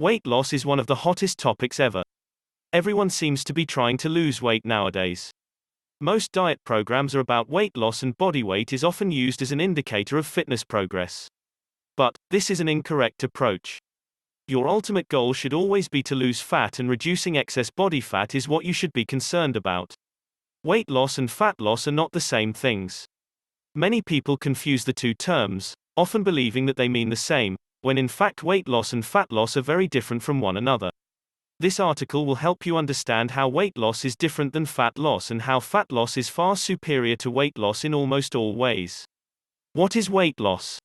Weight loss is one of the hottest topics ever. Everyone seems to be trying to lose weight nowadays. Most diet programs are about weight loss, and body weight is often used as an indicator of fitness progress. But this is an incorrect approach. Your ultimate goal should always be to lose fat, and reducing excess body fat is what you should be concerned about. Weight loss and fat loss are not the same things. Many people confuse the two terms, often believing that they mean the same, when in fact weight loss and fat loss are very different from one another. This article will help you understand how weight loss is different than fat loss and how fat loss is far superior to weight loss in almost all ways. What is weight loss?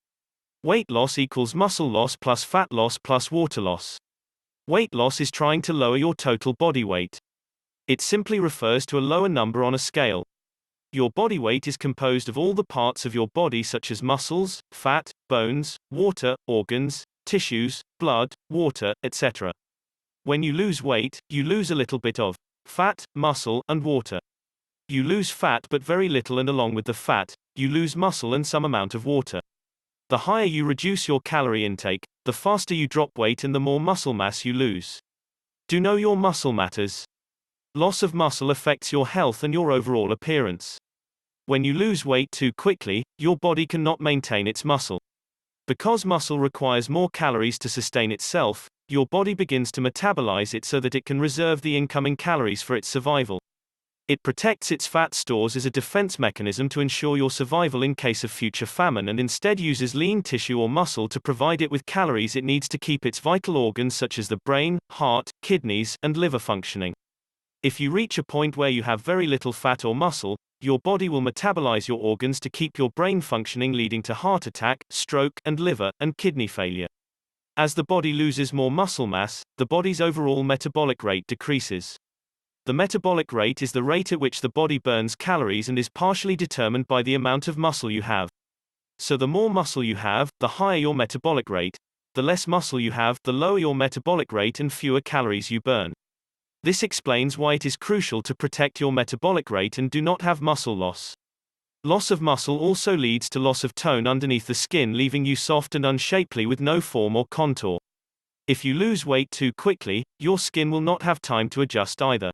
Weight loss equals muscle loss plus fat loss plus water loss. Weight loss is trying to lower your total body weight. It simply refers to a lower number on a scale. Your body weight is composed of all the parts of your body such as muscles, fat, bones, water, organs, tissues, blood, water, etc. When you lose weight, you lose a little bit of fat, muscle, and water. You lose fat but very little, and along with the fat, you lose muscle and some amount of water. The higher you reduce your calorie intake, the faster you drop weight and the more muscle mass you lose. Do know your muscle matters. Loss of muscle affects your health and your overall appearance. When you lose weight too quickly, your body cannot maintain its muscle. Because muscle requires more calories to sustain itself, your body begins to metabolize it so that it can reserve the incoming calories for its survival. It protects its fat stores as a defense mechanism to ensure your survival in case of future famine, and instead uses lean tissue or muscle to provide it with calories it needs to keep its vital organs such as the brain, heart, kidneys, and liver functioning. If you reach a point where you have very little fat or muscle, your body will metabolize your organs to keep your brain functioning, leading to heart attack, stroke, and liver and kidney failure. As the body loses more muscle mass, the body's overall metabolic rate decreases. The metabolic rate is the rate at which the body burns calories and is partially determined by the amount of muscle you have. So the more muscle you have, the higher your metabolic rate. The less muscle you have, the lower your metabolic rate and fewer calories you burn. This explains why it is crucial to protect your metabolic rate and do not have muscle loss. Loss of muscle also leads to loss of tone underneath the skin, leaving you soft and unshapely with no form or contour. If you lose weight too quickly, your skin will not have time to adjust either.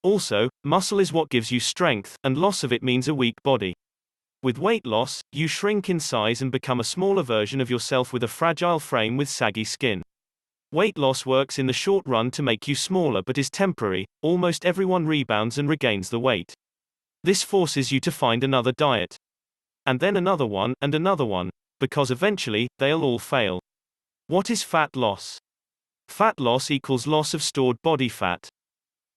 Also, muscle is what gives you strength, and loss of it means a weak body. With weight loss, you shrink in size and become a smaller version of yourself with a fragile frame with saggy skin. Weight loss works in the short run to make you smaller but is temporary. Almost everyone rebounds and regains the weight. This forces you to find another diet. And then another one, because eventually, they'll all fail. What is fat loss? Fat loss equals loss of stored body fat.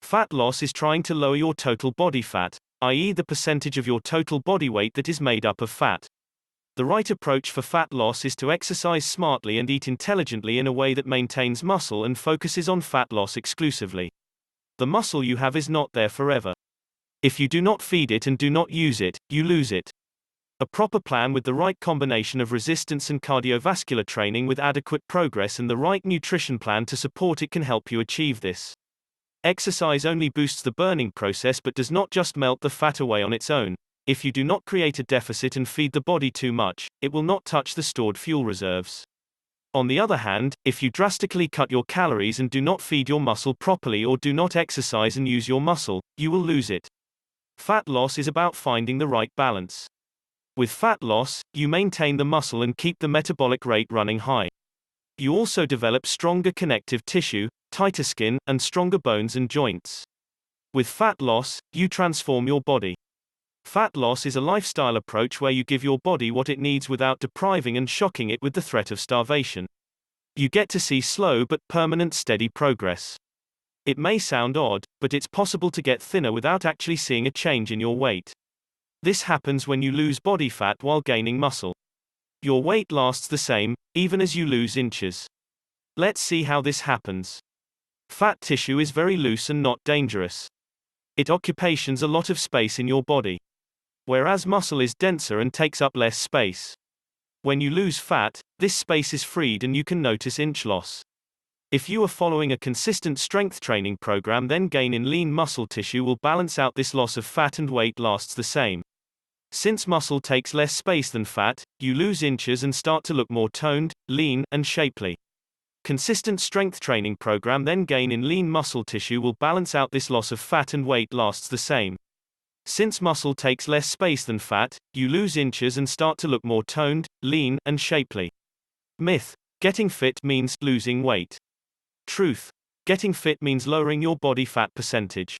Fat loss is trying to lower your total body fat, i.e. the percentage of your total body weight that is made up of fat. The right approach for fat loss is to exercise smartly and eat intelligently in a way that maintains muscle and focuses on fat loss exclusively. The muscle you have is not there forever. If you do not feed it and do not use it, you lose it. A proper plan with the right combination of resistance and cardiovascular training with adequate progress and the right nutrition plan to support it can help you achieve this. Exercise only boosts the burning process but does not just melt the fat away on its own. If you do not create a deficit and feed the body too much, it will not touch the stored fuel reserves. On the other hand, if you drastically cut your calories and do not feed your muscle properly or do not exercise and use your muscle, you will lose it. Fat loss is about finding the right balance. With fat loss, you maintain the muscle and keep the metabolic rate running high. You also develop stronger connective tissue, tighter skin, and stronger bones and joints. With fat loss, you transform your body. Fat loss is a lifestyle approach where you give your body what it needs without depriving and shocking it with the threat of starvation. You get to see slow but permanent steady progress. It may sound odd, but it's possible to get thinner without actually seeing a change in your weight. This happens when you lose body fat while gaining muscle. Your weight lasts the same, even as you lose inches. Let's see how this happens. Fat tissue is very loose and not dangerous. It occupies a lot of space in your body. Whereas muscle is denser and takes up less space. When you lose fat, this space is freed and you can notice inch loss. If you are following a consistent strength training program, then gain in lean muscle tissue will balance out this loss of fat and weight lasts the same. Since muscle takes less space than fat, you lose inches and start to look more toned, lean, and shapely. Consistent strength training program then gain in lean muscle tissue will balance out this loss of fat and weight lasts the same. Since muscle takes less space than fat, you lose inches and start to look more toned, lean, and shapely. Myth: getting fit means losing weight. Truth: getting fit means lowering your body fat percentage.